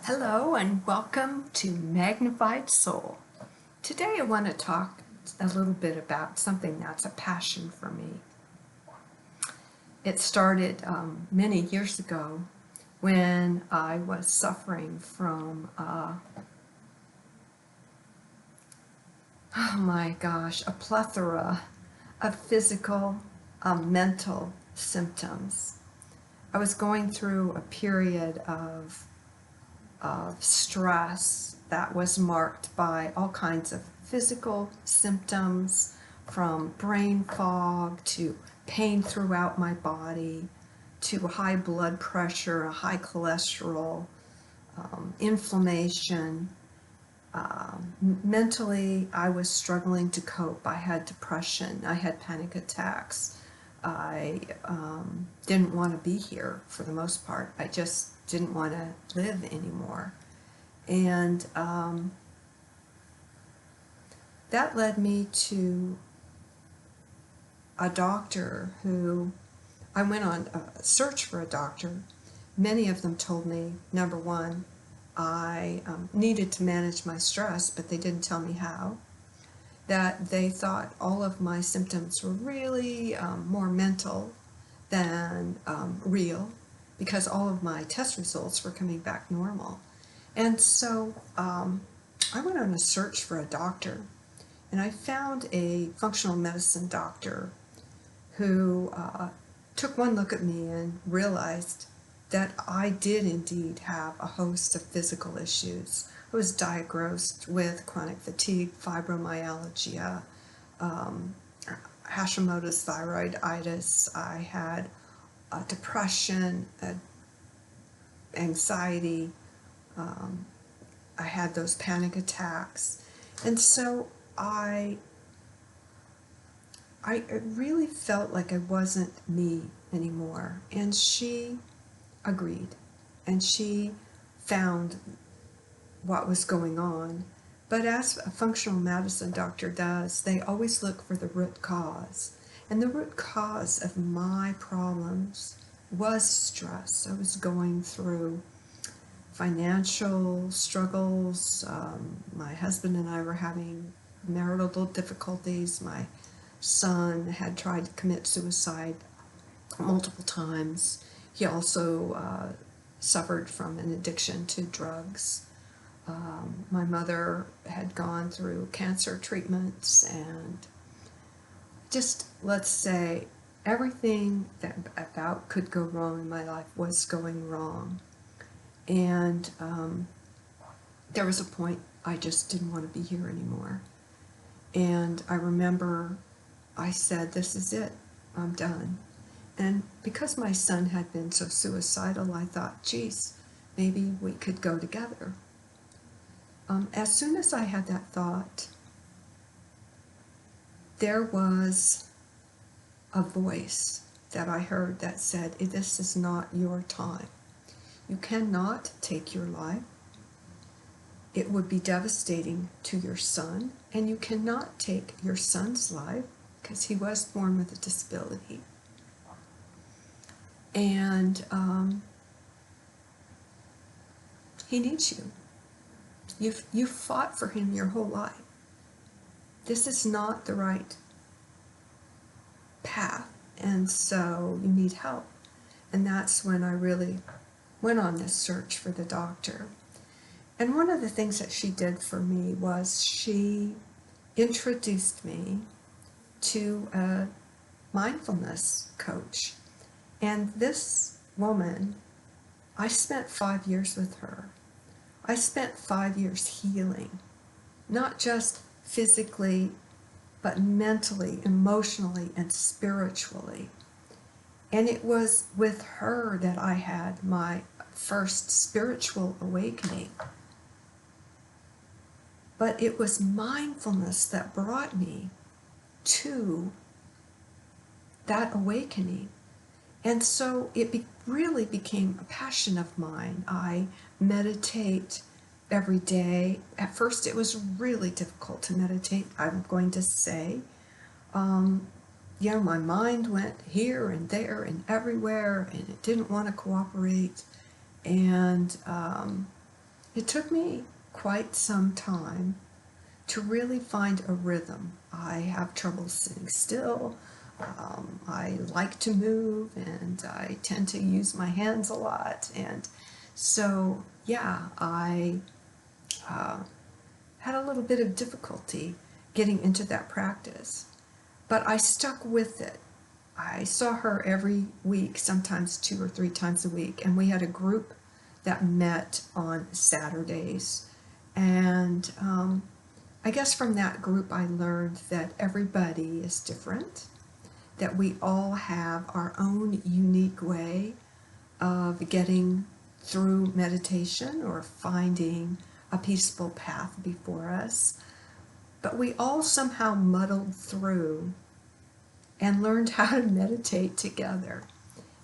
Hello and welcome to Magnified Soul. Today I want to talk a little bit about something that's a passion for me. It started many years ago when I was suffering from, a plethora of physical, mental symptoms. I was going through a period of stress that was marked by all kinds of physical symptoms, from brain fog to pain throughout my body to high blood pressure, high cholesterol, inflammation. Mentally, I was struggling to cope. I had depression. I had panic attacks. I didn't want to be here for the most part. I just didn't want to live anymore. And that led me to a doctor who I went on a search for a doctor. Many of them told me, number one, I needed to manage my stress, but they didn't tell me how. That they thought all of my symptoms were really more mental than real, because all of my test results were coming back normal. And so I went on a search for a doctor, and I found a functional medicine doctor who took one look at me and realized that I did indeed have a host of physical issues. I was diagnosed with chronic fatigue, fibromyalgia, Hashimoto's thyroiditis. I had depression, anxiety. I had those panic attacks. And so I really felt like I wasn't me anymore. And she agreed. And she found what was going on. But as a functional medicine doctor does, they always look for the root cause. And the root cause of my problems was stress. I was going through financial struggles. My husband and I were having marital difficulties. My son had tried to commit suicide multiple times. He also suffered from an addiction to drugs. My mother had gone through cancer treatments, and just, let's say, everything that about could go wrong in my life was going wrong. And there was a point I just didn't want to be here anymore. And I remember I said, this is it, I'm done. And because my son had been so suicidal, I thought, geez, maybe we could go together. As soon as I had that thought, there was a voice that I heard that said, this is not your time. You cannot take your life. It would be devastating to your son, and you cannot take your son's life because he was born with a disability. And he needs you. You've fought for him your whole life. This is not the right path, and so you need help. And that's when I really went on this search for the doctor. And one of the things that she did for me was she introduced me to a mindfulness coach. And this woman, I spent 5 years with her. I spent 5 years healing, not just physically, but mentally, emotionally, and spiritually. And it was with her that I had my first spiritual awakening. But it was mindfulness that brought me to that awakening. And so it really became a passion of mine. I meditate every day. At first it was really difficult to meditate, I'm going to say. My mind went here and there and everywhere, and it didn't want to cooperate. And it took me quite some time to really find a rhythm. I have trouble sitting still. I like to move, and I tend to use my hands a lot. And so, yeah, I uh, had a little bit of difficulty getting into that practice. But I stuck with it. I saw her every week, sometimes 2 or 3 times a week, and we had a group that met on Saturdays. And I guess from that group I learned that everybody is different, that we all have our own unique way of getting through meditation or finding a peaceful path before us. But we all somehow muddled through and learned how to meditate together.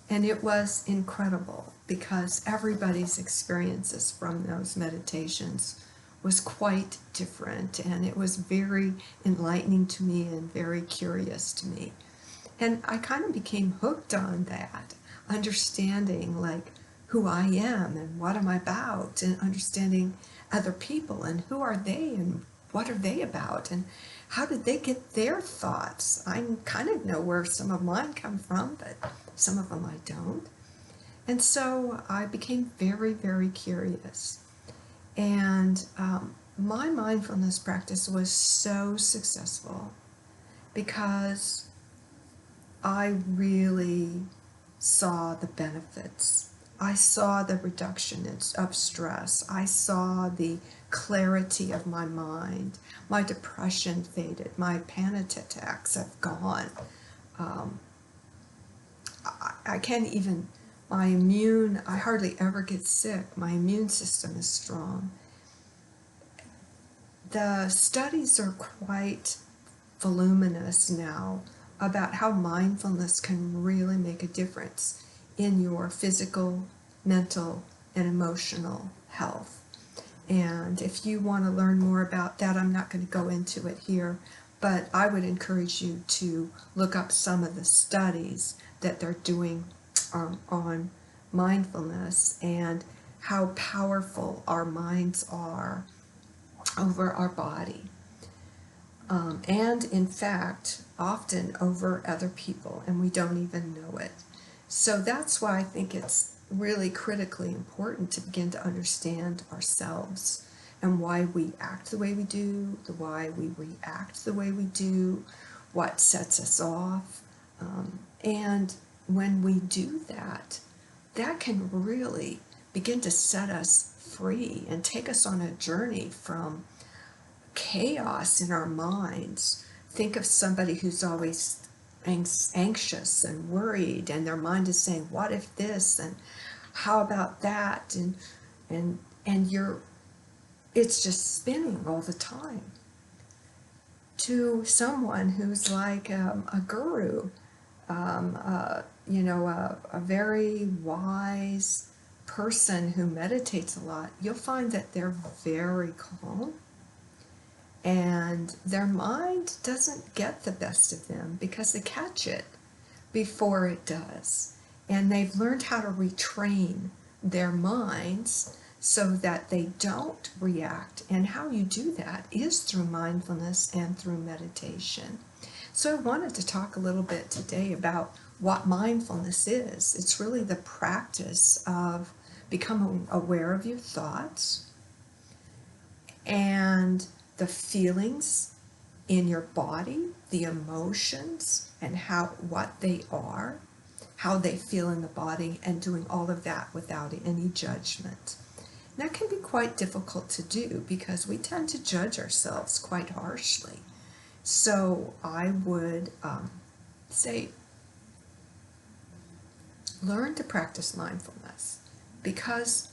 And it was incredible because everybody's experiences from those meditations was quite different, and it was very enlightening to me and very curious to me. And I kind of became hooked on that, understanding like who I am and what am I about, and understanding other people and who are they and what are they about, and how did they get their thoughts. I kind of know where some of mine come from, but some of them I don't. And so I became very, very curious. And my mindfulness practice was so successful because I really saw the benefits. I saw the reduction of stress. I saw the clarity of my mind. My depression faded. My panic attacks have gone. Um, I can't even, I hardly ever get sick. My immune system is strong. The studies are quite voluminous now about how mindfulness can really make a difference in your physical, mental, and emotional health. And if you want to learn more about that, I'm not going to go into it here, but I would encourage you to look up some of the studies that they're doing on mindfulness and how powerful our minds are over our body. And in fact, often over other people, and we don't even know it. So that's why I think it's really critically important to begin to understand ourselves and why we act the way we do, why we react the way we do, what sets us off. And when we do that, that can really begin to set us free and take us on a journey from chaos in our minds. Think of somebody who's always anxious and worried, and their mind is saying, what if this, and how about that, and it's just spinning all the time. To someone who's like a guru, a very wise person who meditates a lot, you'll find that they're very calm, and their mind doesn't get the best of them because they catch it before it does. And they've learned how to retrain their minds so that they don't react. And how you do that is through mindfulness and through meditation. So I wanted to talk a little bit today about what mindfulness is. It's really the practice of becoming aware of your thoughts and the feelings in your body, the emotions, and what they are, how they feel in the body, and doing all of that without any judgment. And that can be quite difficult to do because we tend to judge ourselves quite harshly. So I would say, learn to practice mindfulness, because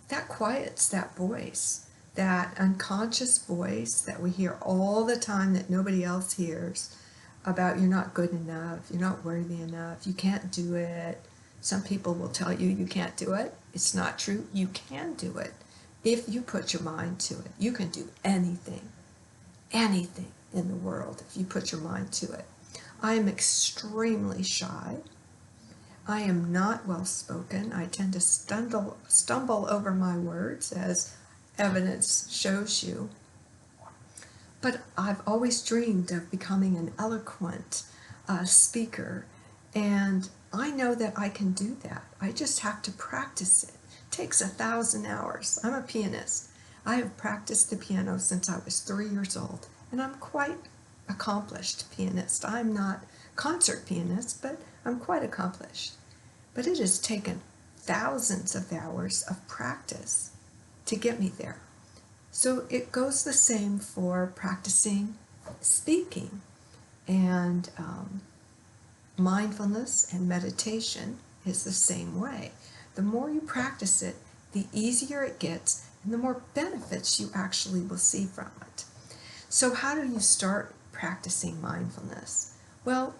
that quiets that voice, that unconscious voice that we hear all the time that nobody else hears, about you're not good enough, you're not worthy enough, you can't do it. Some people will tell you you can't do it. It's not true. You can do it if you put your mind to it. You can do anything in the world if you put your mind to it. I am extremely shy. I am not well spoken. I tend to stumble over my words, as evidence shows you. But I've always dreamed of becoming an eloquent speaker, and I know that I can do that. I just have to practice it. It takes 1,000 hours. I'm a pianist. I have practiced the piano since I was 3 years old, and I'm quite accomplished pianist. I'm not concert pianist, but I'm quite accomplished. But it has taken thousands of hours of practice to get me there. So it goes the same for practicing speaking, and mindfulness and meditation is the same way. The more you practice it, the easier it gets, and the more benefits you actually will see from it. So how do you start practicing mindfulness? Well,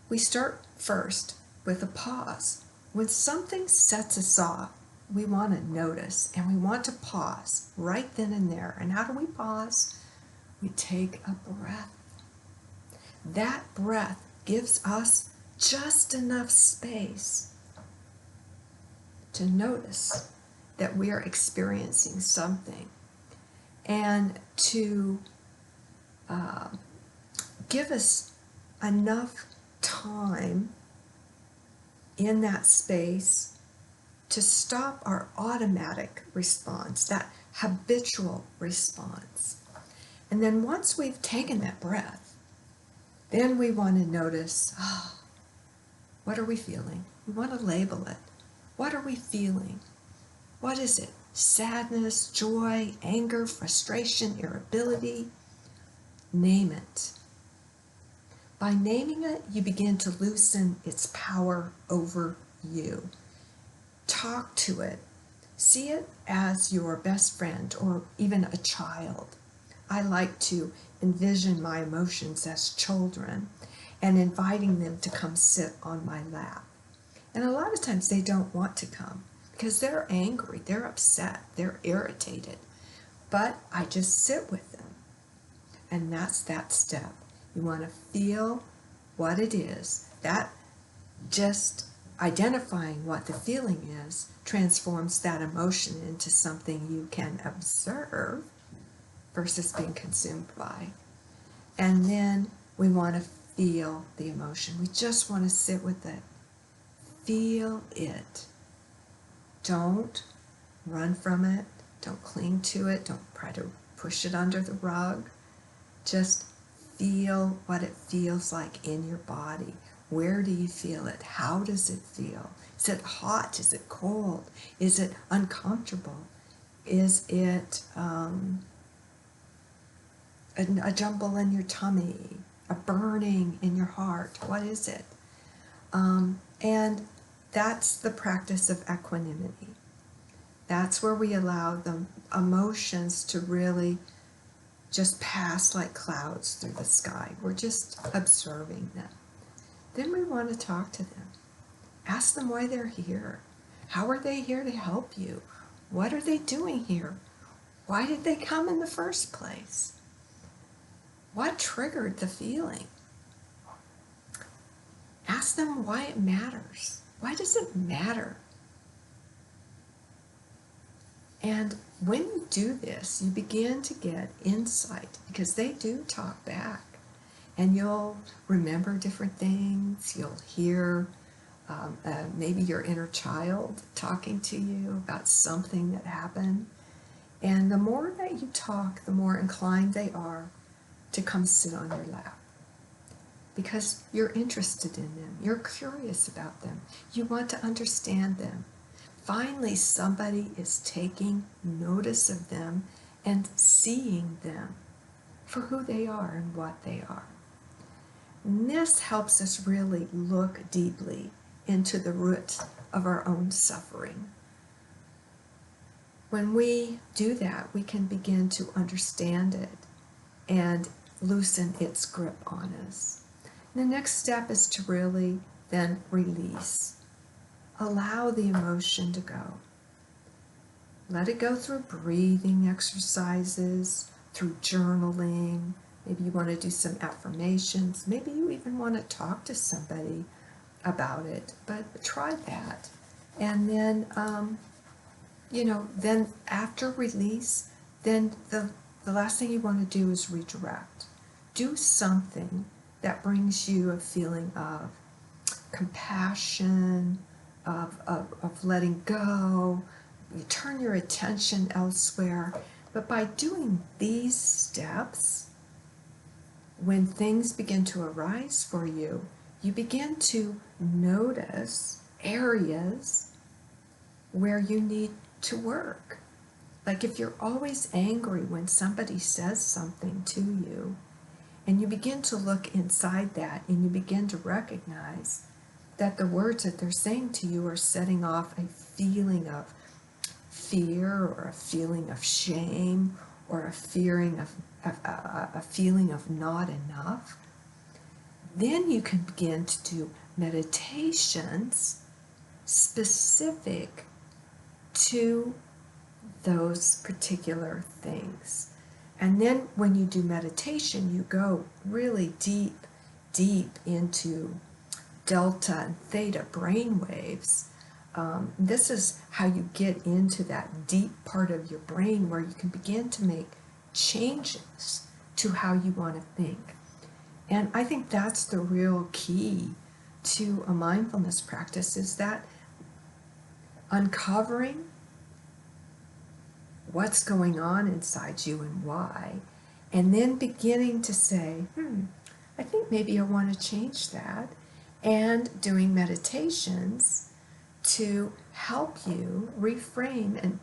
we start first with a pause. When something sets us off, we want to notice, and we want to pause right then and there. And how do we pause? We take a breath. That breath gives us just enough space to notice that we are experiencing something, and to give us enough time in that space to stop our automatic response, that habitual response. And then once we've taken that breath, then we want to notice, what are we feeling? We want to label it. What are we feeling? What is it? Sadness, joy, anger, frustration, irritability? Name it. By naming it, you begin to loosen its power over you. Talk to it. See it as your best friend or even a child. I like to envision my emotions as children and inviting them to come sit on my lap. And a lot of times they don't want to come because they're angry, they're upset, they're irritated. But I just sit with them. And that's that step. You want to feel what it is. That just identifying what the feeling is transforms that emotion into something you can observe versus being consumed by. And then we want to feel the emotion. We just want to sit with it. Feel it. Don't run from it. Don't cling to it. Don't try to push it under the rug. Just feel what it feels like in your body. Where do you feel it? How does it feel? Is it hot? Is it cold? Is it uncomfortable? Is it a jumble in your tummy? A burning in your heart? What is it? And that's the practice of equanimity. That's where we allow the emotions to really just pass like clouds through the sky. We're just observing them. Then we want to talk to them. Ask them why they're here. How are they here to help you? What are they doing here? Why did they come in the first place? What triggered the feeling? Ask them why it matters. Why does it matter? And when you do this, you begin to get insight, because they do talk back. And you'll remember different things. You'll hear maybe your inner child talking to you about something that happened. And the more that you talk, the more inclined they are to come sit on your lap. Because you're interested in them. You're curious about them. You want to understand them. Finally, somebody is taking notice of them and seeing them for who they are and what they are. And this helps us really look deeply into the roots of our own suffering. When we do that, we can begin to understand it and loosen its grip on us. And the next step is to really then release. Allow the emotion to go. Let it go through breathing exercises, through journaling. Maybe you want to do some affirmations. Maybe you even want to talk to somebody about it. But try that. And then then after release, then the last thing you want to do is redirect. Do something that brings you a feeling of compassion, of letting go. You turn your attention elsewhere. But by doing these steps, when things begin to arise for you, you begin to notice areas where you need to work. Like if you're always angry when somebody says something to you, and you begin to look inside that and you begin to recognize that the words that they're saying to you are setting off a feeling of fear or a feeling of shame or a feeling of not enough, then you can begin to do meditations specific to those particular things. And then when you do meditation, you go really deep, deep into delta and theta brain waves. This is how you get into that deep part of your brain where you can begin to make changes to how you want to think. And I think that's the real key to a mindfulness practice, is that uncovering what's going on inside you and why, and then beginning to say, I think maybe I want to change that, and doing meditations to help you reframe and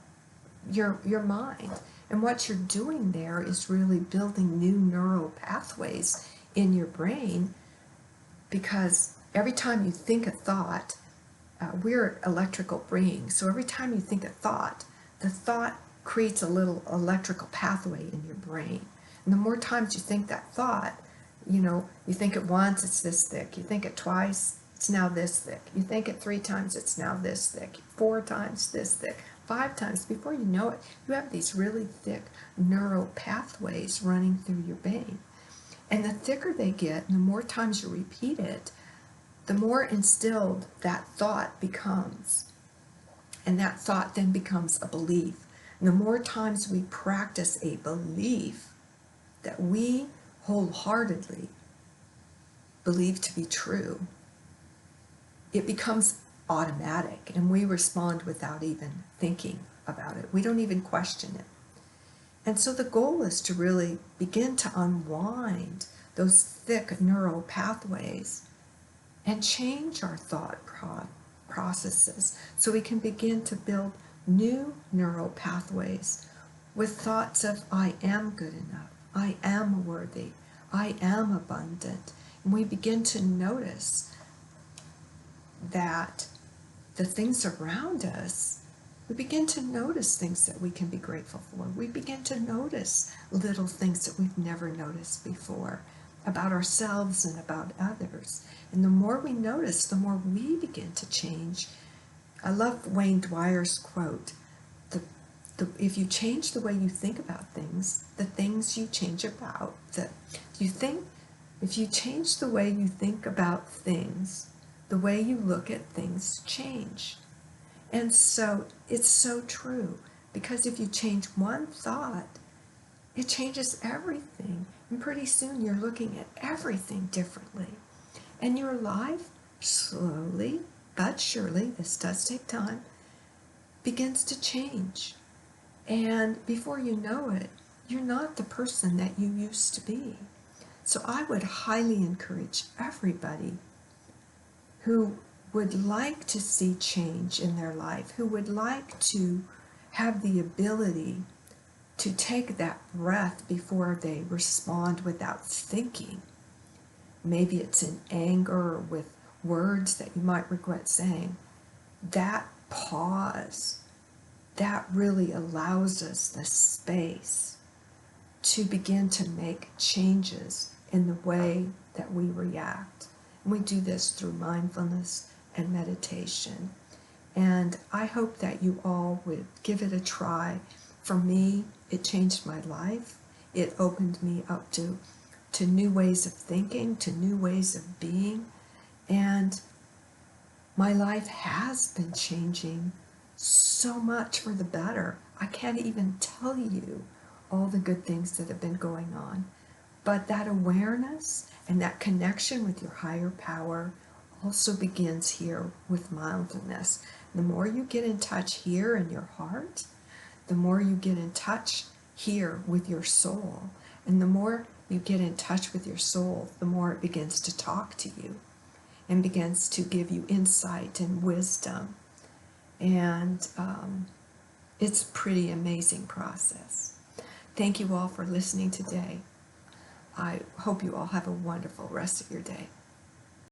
your mind. And what you're doing there is really building new neural pathways in your brain, because every time you think a thought, we're electrical beings, so every time you think a thought, the thought creates a little electrical pathway in your brain. And the more times you think that thought, you think it once, it's this thick. You think it twice, it's now this thick. You think it 3 times, it's now this thick. 4 times, this thick. 5 times, before you know it, you have these really thick neural pathways running through your brain. And the thicker they get, and the more times you repeat it, the more instilled that thought becomes. And that thought then becomes a belief. And the more times we practice a belief that we wholeheartedly believe to be true, it becomes automatic, and we respond without even thinking about it. We don't even question it. And so the goal is to really begin to unwind those thick neural pathways and change our thought processes so we can begin to build new neural pathways with thoughts of I am good enough, I am worthy, I am abundant. And we begin to notice that the things around us, we begin to notice things that we can be grateful for. We begin to notice little things that we've never noticed before about ourselves and about others. And the more we notice, the more we begin to change. I love Wayne Dwyer's quote, if you change the way you think about things, the things you change about, if you change the way you think about things, the way you look at things change. And so it's so true, because if you change one thought, it changes everything. And pretty soon you're looking at everything differently. And your life, slowly but surely, this does take time, begins to change. And before you know it, you're not the person that you used to be. So I would highly encourage everybody who would like to see change in their life, who would like to have the ability to take that breath before they respond without thinking. Maybe it's in anger or with words that you might regret saying. That pause, that really allows us the space to begin to make changes in the way that we react. And we do this through mindfulness and meditation. And I hope that you all would give it a try. For me, it changed my life. It opened me up to new ways of thinking, to new ways of being. And my life has been changing so much for the better. I can't even tell you all the good things that have been going on. But that awareness and that connection with your higher power also begins here with mindfulness. The more you get in touch here in your heart, the more you get in touch here with your soul. And the more you get in touch with your soul, the more it begins to talk to you and begins to give you insight and wisdom. And it's a pretty amazing process. Thank you all for listening today. I hope you all have a wonderful rest of your day.